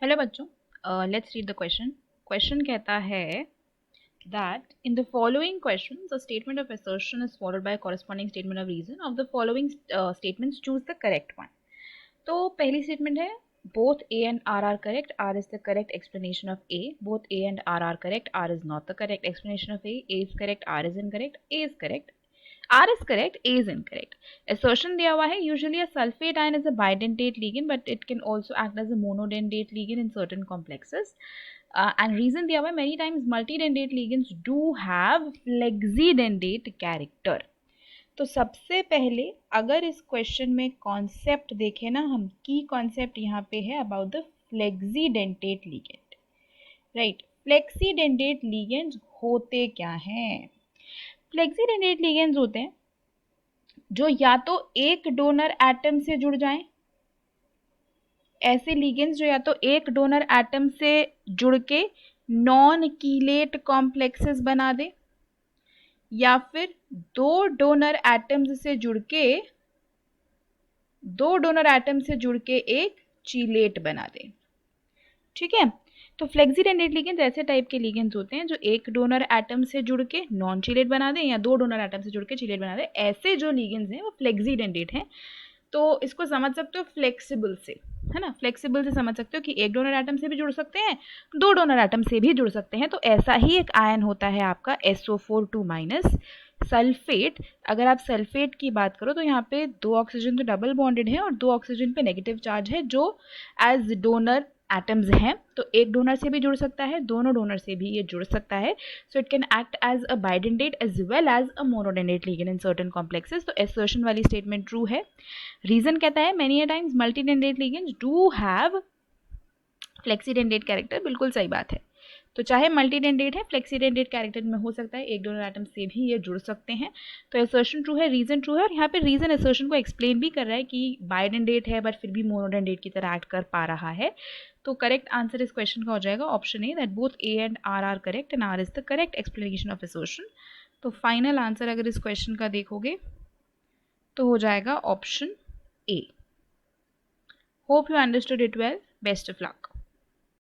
Hello बच्चों, let's read the question. Question कहता है that in the following questions a statement of assertion is followed by a corresponding statement of reason. Of the following statements choose the correct one. तो पहली statement है both A and R are correct. R is the correct explanation of A. Both A and R are correct. R is not the correct explanation of A. A is correct. R is incorrect. A is correct. R is correct, A is incorrect. Assertion दिया हुआ है usually a sulfate ion is a bidentate ligand but it can also act as a monodentate ligand in certain complexes. And reason दिया हुआ है many times multidentate ligands do have flexidentate character. तो सबसे पहले अगर इस क्वेश्चन में concept देखें ना हम, की कॉन्सेप्ट यहाँ पे है about the flexidentate ligand, right. Flexidentate ligands होते क्या हैं? फ्लेक्सीडेंटेट लिगेंड्स होते हैं जो या तो एक डोनर एटम से जुड़ जाएं, ऐसे लिगेंड्स जो या तो एक डोनर एटम से जुड़ के नॉन कीलेट कॉम्प्लेक्सेस बना दे, या फिर दो डोनर एटम्स से जुड़ के एक चीलेट बना दे। ठीक है, तो फ्लेक्सीडेंटेट लिगेंड्स ऐसे टाइप के लिगेंड्स होते हैं जो एक डोनर एटम से जुड़ के नॉन चीलेट बना दें या दो डोनर एटम से जुड़ के चीलेट बना दें। ऐसे जो लिगेंड्स हैं वो फ्लेक्सीडेंटेट हैं। तो इसको समझ सकते हो फ्लेक्सिबल से, है ना। फ्लेक्सिबल से समझ सकते हो कि एक डोनर एटम से भी जुड़ सकते हैं, दो डोनर एटम से भी जुड़ सकते हैं। तो ऐसा ही एक आयन होता है आपका SO4 सल्फेट। अगर आप सल्फेट की बात करो तो यहाँ पे दो ऑक्सीजन तो डबल बॉन्डेड है और दो ऑक्सीजन पे नेगेटिव चार्ज है जो एज डोनर एटम्स हैं। तो एक डोनर से भी जुड़ सकता है, दोनों डोनर से भी ये जुड़ सकता है। So it can act as a bidentate as well as a monodentate ligand in certain complexes. तो एसर्शन वाली स्टेटमेंट ट्रू है। रीजन कहता है many a times multidentate ligands do have flexidentate character. बिल्कुल सही बात है। तो चाहे मल्टीडेंटेट है, फ्लेक्सीडेंटेट कैरेक्टर में हो सकता है, एक डोनर एटम से भी ये जुड़ सकते हैं। तो असर्शन ट्रू है, रीजन ट्रू है। और यहाँ पे रीजन असर्शन को एक्सप्लेन भी कर रहा है कि बाइडेंटेट है बट फिर भी मोनोडेंटेट की तरह एक्ट कर पा रहा है। तो करेक्ट आंसर इस क्वेश्चन का हो जाएगा option A, that both A and R are correct and R is the correct explanation of assertion. तो फाइनल आंसर अगर इस क्वेश्चन का देखोगे तो हो जाएगा option A. Hope you understood it well. Best of luck.